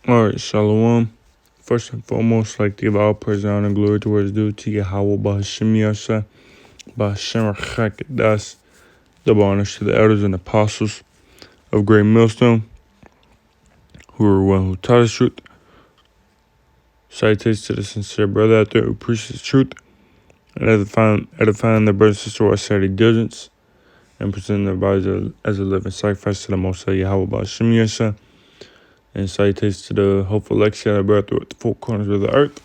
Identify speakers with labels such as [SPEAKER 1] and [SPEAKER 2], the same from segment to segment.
[SPEAKER 1] Alright, Shalom. First and foremost, I'd like to give all praise, honor, and glory to where it's due to Yahweh Bahashim Yasha, Bahashim Rachakadas, double honors to the elders and apostles of Great Millstone, who are one who taught us truth. Salutations to the sincere brother out there who preaches the truth, and edifying their brother and sister while Saturday diligence, and presenting their bodies as a living sacrifice to the Most High Yahweh Bahashim Yasha. And salutations to the hopeful Lexi that brought through the four corners of the earth.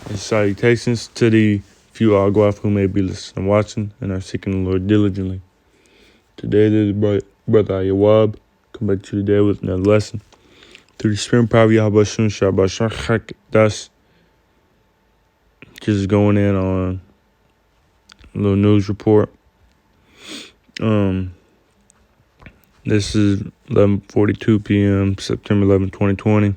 [SPEAKER 1] And salutations to the few Agwaf who may be listening and watching and are seeking the Lord diligently. Today, this is Brother Ayawab. Come back to you today with another lesson. Through the Spirit of Yahweh Shun Shabbat that's just going in on a little news report. This is 11:42 p.m., September 11, 2020. It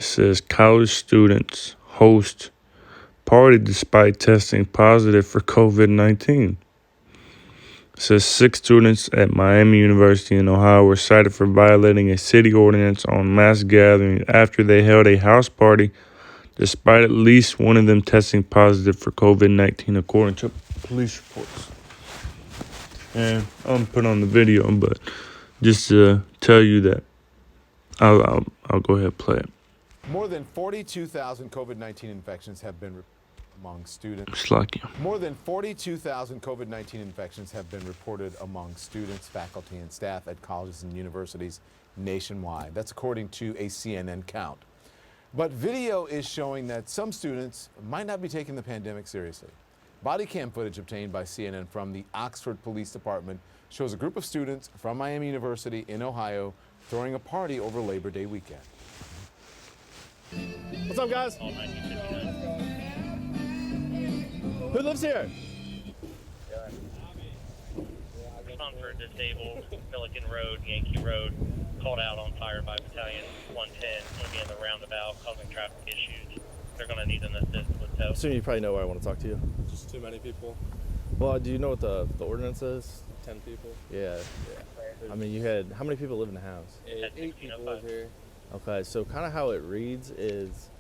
[SPEAKER 1] says college students host party despite testing positive for COVID-19. It says 6 students at Miami University in Ohio were cited for violating a city ordinance on mass gatherings after they held a house party despite at least one of them testing positive for COVID-19, according to police reports. And I'm put on the video, but just to tell you that I'll go ahead and play it.
[SPEAKER 2] More than 42,000 COVID-19 infections have been among students.
[SPEAKER 1] It's like you.
[SPEAKER 2] More than 42,000 COVID-19 infections have been reported among students, faculty, and staff at colleges and universities nationwide. That's according to a CNN count. But video is showing that some students might not be taking the pandemic seriously. Body cam footage obtained by CNN from the Oxford Police Department shows a group of students from Miami University in Ohio throwing a party over Labor Day weekend.
[SPEAKER 3] What's up, guys? Who lives here?
[SPEAKER 4] Comfort disabled, Milliken Road, Yankee Road, called out on fire by Battalion 110, going to be in the roundabout, causing traffic issues. They're going to need an assist with tow.
[SPEAKER 3] Soon you probably know where I want to talk to you.
[SPEAKER 5] Just too many people.
[SPEAKER 3] Well, do you know what the ordinance is?
[SPEAKER 5] 10 people.
[SPEAKER 3] Yeah. I mean, you had, how many people live in the house?
[SPEAKER 5] Eight people live here.
[SPEAKER 3] Okay, so kind of how it reads is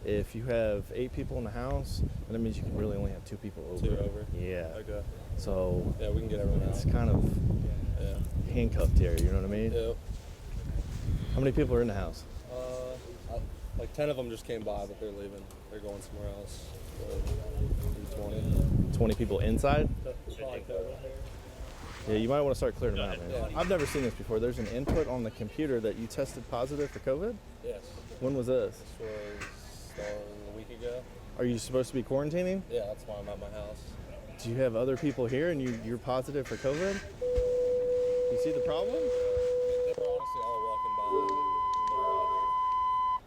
[SPEAKER 3] if you have 8 people in the house, then that means you can really only have 2 people over.
[SPEAKER 5] 2 over.
[SPEAKER 3] Yeah.
[SPEAKER 5] Okay.
[SPEAKER 3] So
[SPEAKER 5] Yeah, we can get everyone
[SPEAKER 3] it's
[SPEAKER 5] out.
[SPEAKER 3] kind of
[SPEAKER 5] Yeah.
[SPEAKER 3] handcuffed here, you know what I mean?
[SPEAKER 5] Yep.
[SPEAKER 3] How many people are in the house?
[SPEAKER 5] Like 10 of them just came by, but they're leaving. They're going somewhere else. Maybe 20.
[SPEAKER 3] 20 people inside?
[SPEAKER 5] Probably could.
[SPEAKER 3] Yeah, you might want to start clearing them out, man.
[SPEAKER 5] Yeah.
[SPEAKER 3] I've never seen this before. There's an input on the computer that you tested positive for COVID?
[SPEAKER 5] Yes.
[SPEAKER 3] When was this?
[SPEAKER 5] This was a week ago.
[SPEAKER 3] Are you supposed to be quarantining?
[SPEAKER 5] Yeah, that's why I'm at my house.
[SPEAKER 3] Do you have other people here and you're positive for COVID? You see the problem?
[SPEAKER 5] They were honestly all walking by.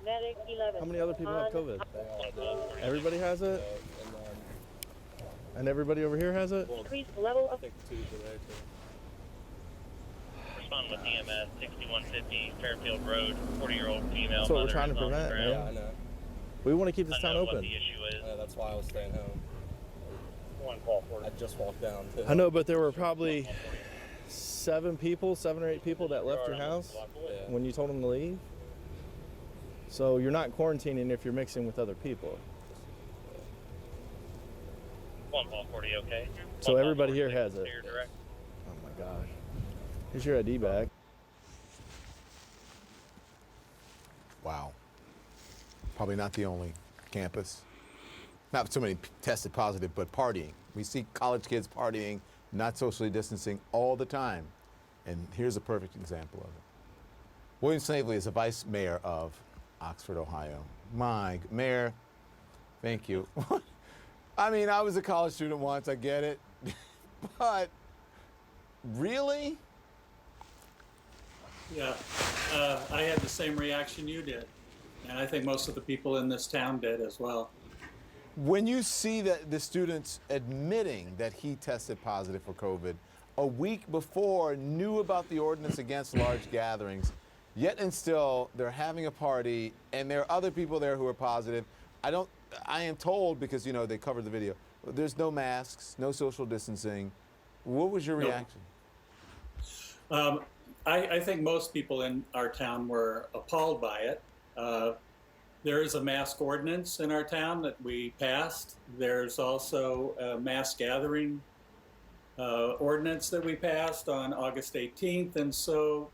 [SPEAKER 6] Medic 11.
[SPEAKER 3] How many other people have COVID?
[SPEAKER 5] They all did.
[SPEAKER 3] Everybody has it?
[SPEAKER 5] And then
[SPEAKER 3] And everybody over here has it?
[SPEAKER 6] Increase level
[SPEAKER 5] I
[SPEAKER 6] of
[SPEAKER 5] think 2 today too.
[SPEAKER 4] Respond with EMS 6150 Fairfield Road, 40-year-old female.
[SPEAKER 3] That's what we're
[SPEAKER 4] mother
[SPEAKER 3] trying to
[SPEAKER 4] is on the
[SPEAKER 3] prevent,
[SPEAKER 4] ground.
[SPEAKER 5] Yeah, I know.
[SPEAKER 3] We want to keep this town
[SPEAKER 4] Unknown what
[SPEAKER 3] open.
[SPEAKER 4] the issue is.
[SPEAKER 5] Yeah, that's why I was staying home.
[SPEAKER 4] One call for
[SPEAKER 5] I just walked down too.
[SPEAKER 3] I know, but there were probably 7 or 8 people that left your house
[SPEAKER 5] Yeah.
[SPEAKER 3] when you told them to leave. So you're not quarantining if you're mixing with other people.
[SPEAKER 4] One call 40, okay?
[SPEAKER 3] So
[SPEAKER 4] One call
[SPEAKER 3] everybody
[SPEAKER 4] 40,
[SPEAKER 3] here has it.
[SPEAKER 4] steer direct.
[SPEAKER 3] Oh my gosh. Here's your ID back.
[SPEAKER 2] Wow. Probably not the only campus. Not so many tested positive, but partying. We see college kids partying, not socially distancing all the time. And here's a perfect example of it. William Snavely is the vice mayor of Oxford, Ohio. Mayor, thank you. I mean, I was a college student once, I get it. But really?
[SPEAKER 7] Yeah, I had the same reaction you did, and I think most of the people in this town did as well.
[SPEAKER 2] When you see that the students admitting that he tested positive for COVID a week before, knew about the ordinance against large gatherings, yet and still they're having a party and there are other people there who are positive. I am told, because you know they covered the video, there's no masks, no social distancing. What was your reaction?
[SPEAKER 7] I think most people in our town were appalled by it. There is a mask ordinance in our town that we passed. There's also a mass gathering ordinance that we passed on August 18th. And so,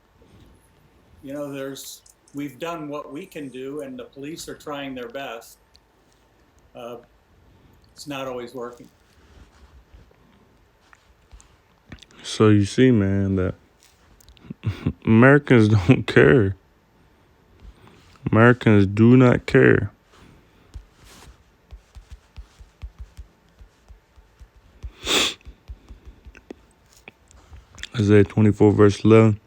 [SPEAKER 7] we've done what we can do, and the police are trying their best. It's not always working.
[SPEAKER 1] So you see, man, that Americans don't care. Americans do not care. Isaiah 24 verse 11.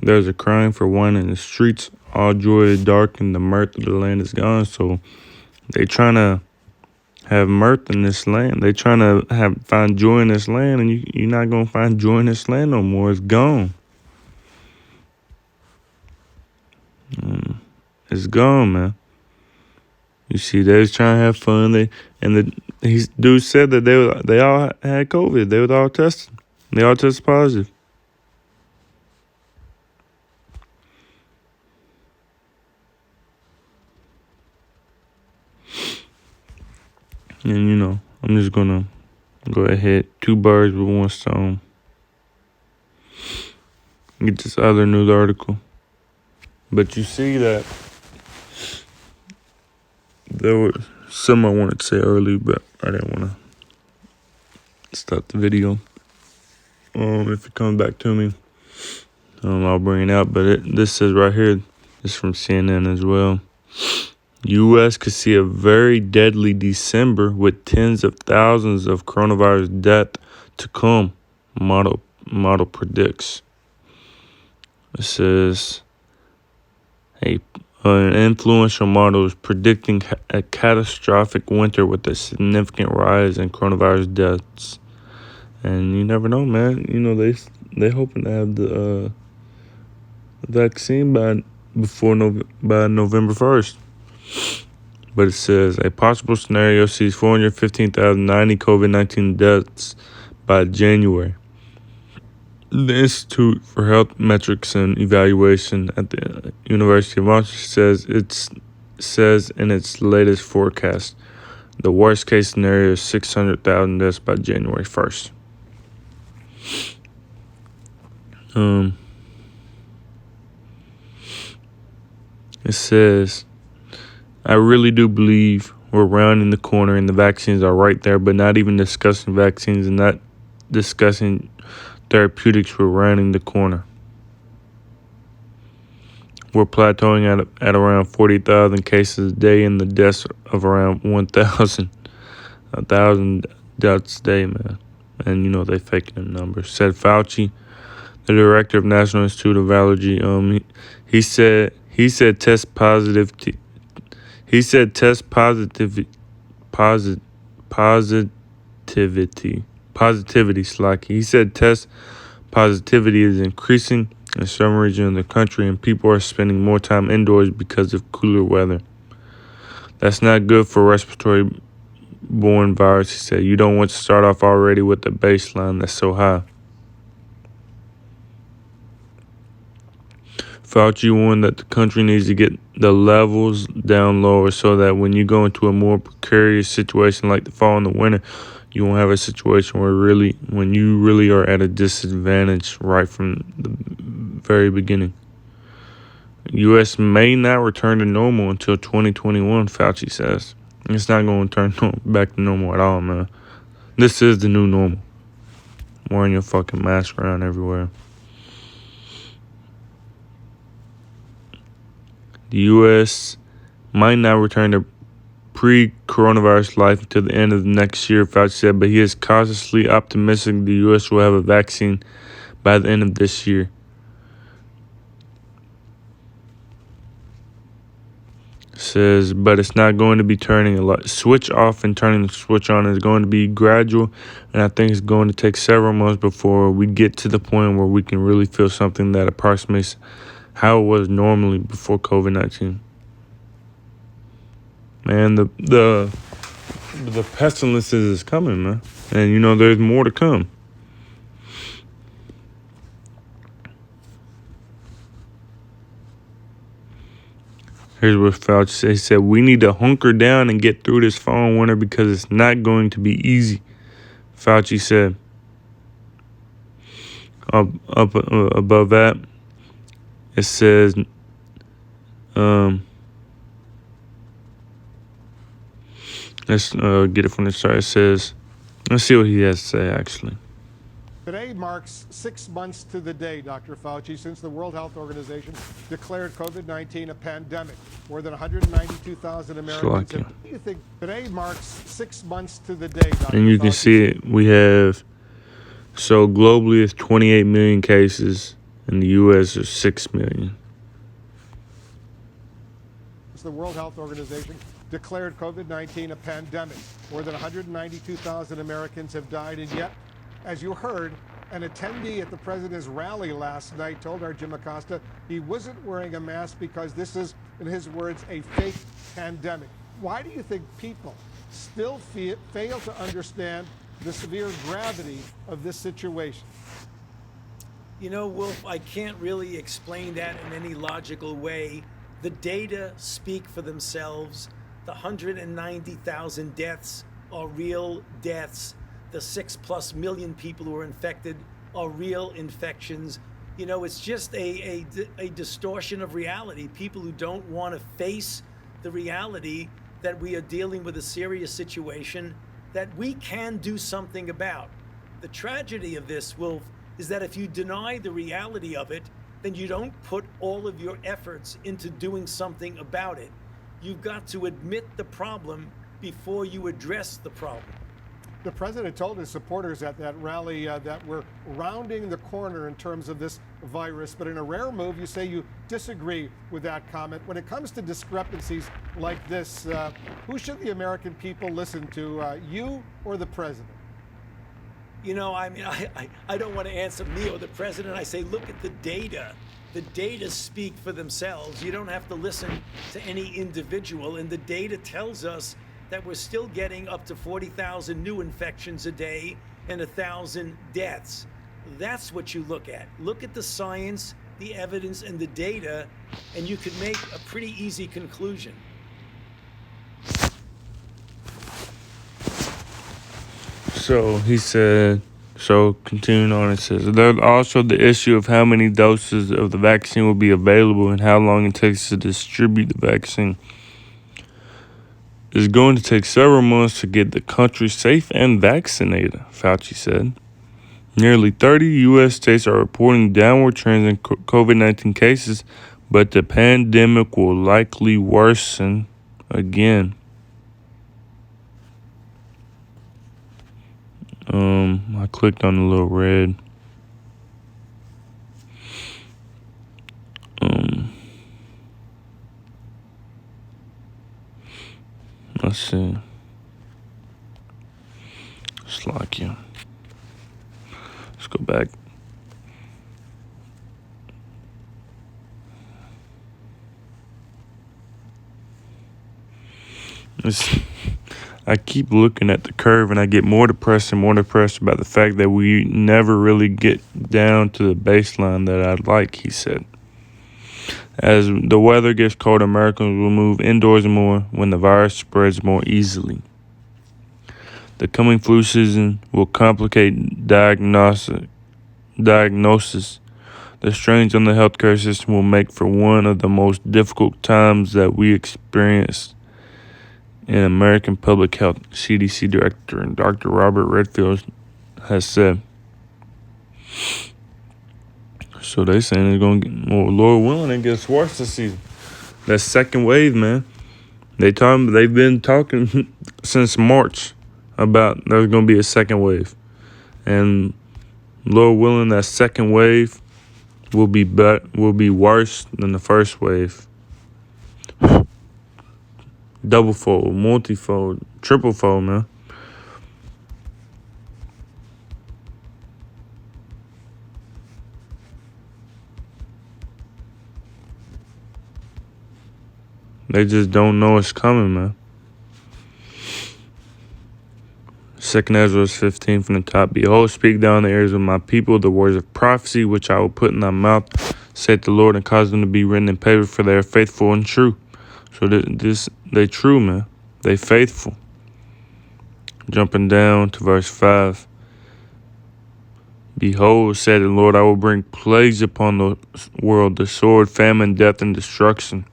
[SPEAKER 1] There's a crying for wine in the streets. All joy is dark and the mirth of the land is gone. So they trying to have mirth in this land. They trying to find joy in this land, and you're not going to find joy in this land no more. It's gone. It's gone, man. You see, they was trying to have fun. Dude said that they all had COVID. They was all tested. They all tested positive. And I'm just gonna go ahead, 2 birds with 1 stone. Get this other news article. But you see that there was some I wanted to say earlier, but I didn't want to stop the video. If it comes back to me, I'll bring it out. But this says right here, this is from CNN as well. U.S. could see a very deadly December with tens of thousands of coronavirus deaths to come, model predicts. It says an influential model is predicting a catastrophic winter with a significant rise in coronavirus deaths. And you never know, man. They hoping to have the vaccine by November 1st. But it says a possible scenario sees 415,090 COVID-19 deaths by January. The Institute for Health Metrics and Evaluation at the University of Washington says in its latest forecast, the worst case scenario is 600,000 deaths by January 1st. It says, I really do believe we're rounding the corner and the vaccines are right there, but not even discussing vaccines and not discussing therapeutics, we're rounding the corner. We're plateauing at around 40,000 cases a day and the deaths of around 1,000 deaths a day, man. And they faking them numbers. Said Fauci, the director of National Institute of Allergy. He said test positivity. He said positivity, slacky. He said test positivity is increasing in some regions of the country, and people are spending more time indoors because of cooler weather. That's not good for respiratory-borne virus, he said. You don't want to start off already with a baseline that's so high. Fauci warned that the country needs to get the levels down lower so that when you go into a more precarious situation like the fall and the winter, you won't have a situation when you really are at a disadvantage right from the very beginning. U.S. may not return to normal until 2021, Fauci says. It's not going to turn back to normal at all, man. This is the new normal. Wearing your fucking mask around everywhere. The U.S. might not return to pre-coronavirus life until the end of next year, Fauci said, but he is cautiously optimistic the U.S. will have a vaccine by the end of this year. Says, but it's not going to be turning a lot. Switch off and turning the switch on is going to be gradual, and I think it's going to take several months before we get to the point where we can really feel something that approximates how it was normally before COVID-19. Man, the pestilence is coming, man. And, there's more to come. Here's what Fauci said. He said, "We need to hunker down and get through this fall and winter because it's not going to be easy." Fauci said. Up above that, it says, let's get it from the start. It says, let's see what he has to say, actually.
[SPEAKER 6] Today marks 6 months to the day, Dr. Fauci, since the World Health Organization declared COVID-19 a pandemic. More than 192,000 Americans. What do you think? Today marks 6 months to the day, Dr.
[SPEAKER 1] And you can see it. We have, so globally it's 28 million cases. In the U.S. there's 6 million.
[SPEAKER 6] The World Health Organization declared COVID-19 a pandemic. More than 192,000 Americans have died, and yet, as you heard, an attendee at the president's rally last night told our Jim Acosta he wasn't wearing a mask because this is, in his words, a fake pandemic. Why do you think people still fail to understand the severe gravity of this situation?
[SPEAKER 8] You know, Wolf, I can't really explain that in any logical way. The data speak for themselves. The 190,000 deaths are real deaths. The 6+ million people who are infected are real infections. You know, it's just a distortion of reality. People who don't want to face the reality that we are dealing with a serious situation that we can do something about. The tragedy of this, Wolf, is that if you deny the reality of it, then you don't put all of your efforts into doing something about it. You've got to admit the problem before you address the problem.
[SPEAKER 6] The president told his supporters at that rally that we're rounding the corner in terms of this virus, but in a rare move, you say you disagree with that comment. When it comes to discrepancies like this, who should the American people listen to, you or the president?
[SPEAKER 8] You know, I mean, I don't want to answer me or the president. I say, look at the data. The data speak for themselves. You don't have to listen to any individual. And the data tells us that we're still getting up to 40,000 new infections a day and 1,000 deaths. That's what you look at. Look at the science, the evidence, and the data, and you can make a pretty easy conclusion.
[SPEAKER 1] So he said, so continuing on, it says, there's also the issue of how many doses of the vaccine will be available and how long it takes to distribute the vaccine. It's going to take several months to get the country safe and vaccinated, Fauci said. Nearly 30 U.S. states are reporting downward trends in COVID-19 cases, but the pandemic will likely worsen again. I clicked on the little red. Let's see. Slovakia. Let's go back. I keep looking at the curve and I get more depressed about the fact that we never really get down to the baseline that I'd like, he said. As the weather gets colder, Americans will move indoors more when the virus spreads more easily. The coming flu season will complicate diagnosis. The strains on the healthcare system will make for one of the most difficult times that we experienced in American public health, CDC Director Dr. Robert Redfield has said. So they saying it's going to get more, Lord willing, it gets worse this season. That second wave, man. They've been talking since March about there's going to be a second wave. And Lord willing, that second wave will be worse than the first wave. Double-fold, multi-fold, triple-fold, man. They just don't know it's coming, man. 2 Ezra 15 from the top. Behold, speak down the ears of my people the words of prophecy, which I will put in thy mouth, saith the Lord, and cause them to be written in paper, for they are faithful and true. So they true, man. They faithful. Jumping down to verse 5. Behold, said the Lord, I will bring plagues upon the world, the sword, famine, death, and destruction.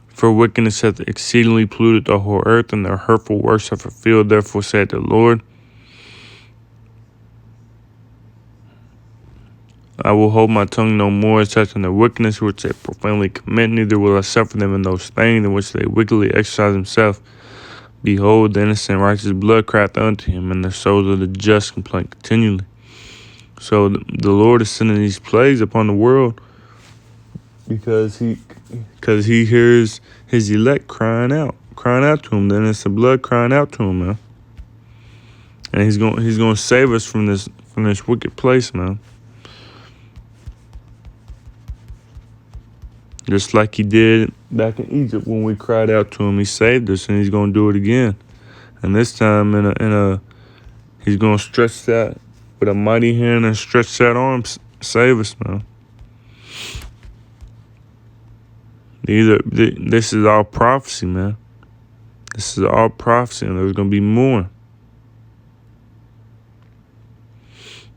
[SPEAKER 1] For wickedness hath exceedingly polluted the whole earth, and their hurtful works are fulfilled. Therefore said the Lord, I will hold my tongue no more as touching their wickedness which they profanely commit, neither will I suffer them in those things in which they wickedly exercise themselves. Behold, the innocent righteous blood crieth unto him, and the souls of the just complain continually. So the Lord is sending these plagues upon the world because he hears his elect crying out to him. The innocent blood crying out to him, man. And he's going to save us from this wicked place, man. Just like he did back in Egypt when we cried out to him, he saved us, and he's going to do it again. And this time, he's going to stretch that with a mighty hand and stretch that arm, save us, man. This is all prophecy, man. This is all prophecy, and there's going to be more.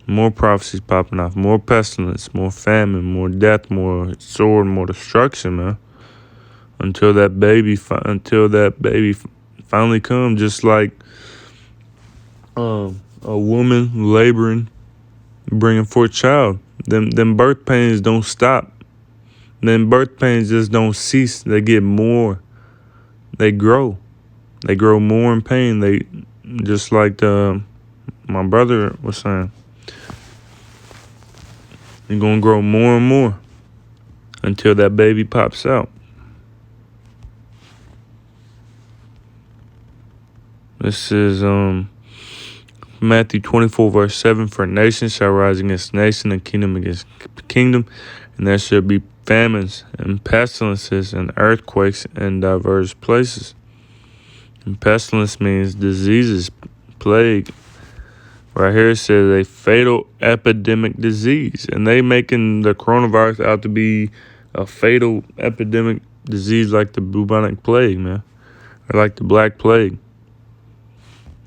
[SPEAKER 1] More prophecies popping off, more pestilence, more famine, more death, more sword, more destruction, man. Until that baby finally comes, just like a woman laboring, bringing forth a child. Them birth pains don't stop. Them birth pains just don't cease. They get more. They grow. They grow more in pain. They just like my brother was saying. You're going to grow more and more until that baby pops out. This is Matthew 24, verse 7. For nation shall rise against nation, and kingdom against kingdom, and there shall be famines and pestilences and earthquakes in diverse places. And pestilence means diseases, plague. Right here it says a fatal epidemic disease. And they making the coronavirus out to be a fatal epidemic disease like the bubonic plague, man. Or like the black plague.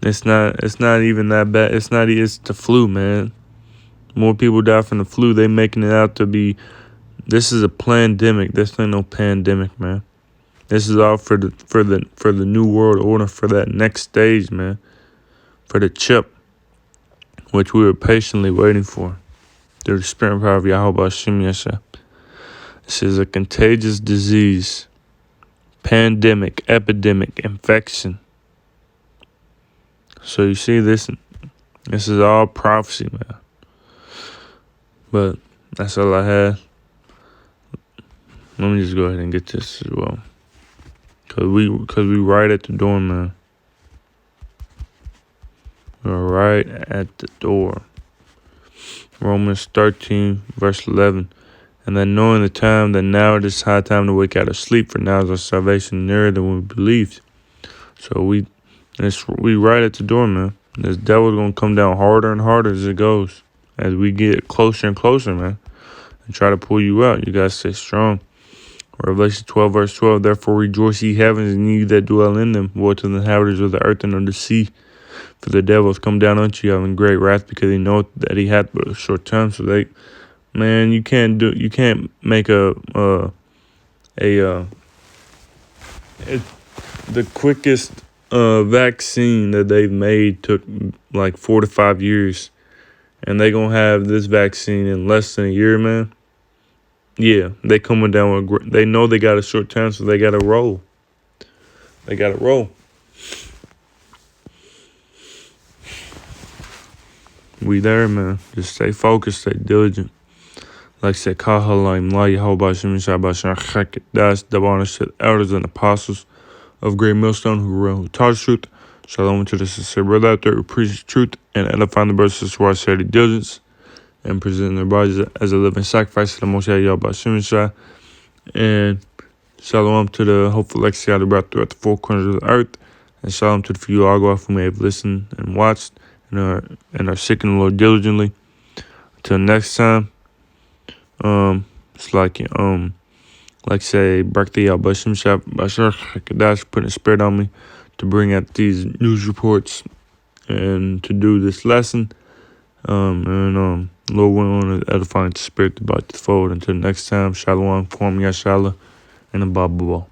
[SPEAKER 1] It's not even that bad. It's the flu, man. More people die from the flu. They making it out to be, this is a plandemic. This ain't no pandemic, man. This is all for the new world order, for that next stage, man. For the chip, which we were patiently waiting for, through the spirit and power of Yahweh Hashem Yeshua. This is a contagious disease, pandemic, epidemic, infection. So you see this is all prophecy, man. But that's all I had. Let me just go ahead and get this as well. Cause we right at the door, man. We're right at the door. Romans 13, verse 11. And then knowing the time, that now it is high time to wake out of sleep, for now is our salvation nearer than we believed. So we right at the door, man. This devil's gonna come down harder and harder as it goes. As we get closer and closer, man. And try to pull you out. You gotta stay strong. Revelation 12, verse 12. Therefore rejoice, ye heavens, and ye that dwell in them. Woe to the inhabitants of the earth and of the sea. For the devil has come down unto you having great wrath, because he knoweth that he hath but a short time. So you can't make the quickest vaccine that they've made took like 4 to 5 years, and they gonna have this vaccine in less than a year, man. Yeah, they coming down with. They know they got a short time, so they gotta roll. We there, man. Just stay focused, stay diligent. Like I said, Kahalaim, La Yehovah, Shem Shabbat, Shachak, Das, Dabanah, elders and apostles of Great Millstone who taught truth. Shalom to the sincere brother out there who preaches truth and edifying the brothers and sisters who are steady diligence and presenting their bodies as a living sacrifice to the Most High Yahweh Shem Shah. And shalom to the hopeful legacy out brought throughout the four corners of the earth. And shalom to the few Agua who may have listened and watched and are seeking the Lord diligently. Until next time, it's like like say, Brakti al-Bashim Shab Bashar Kadash putting a spirit on me to bring out these news reports and to do this lesson. Lord willing, edifying the spirit about the fold. Until next time, Shalom, Kwam Yashala, and a Baba.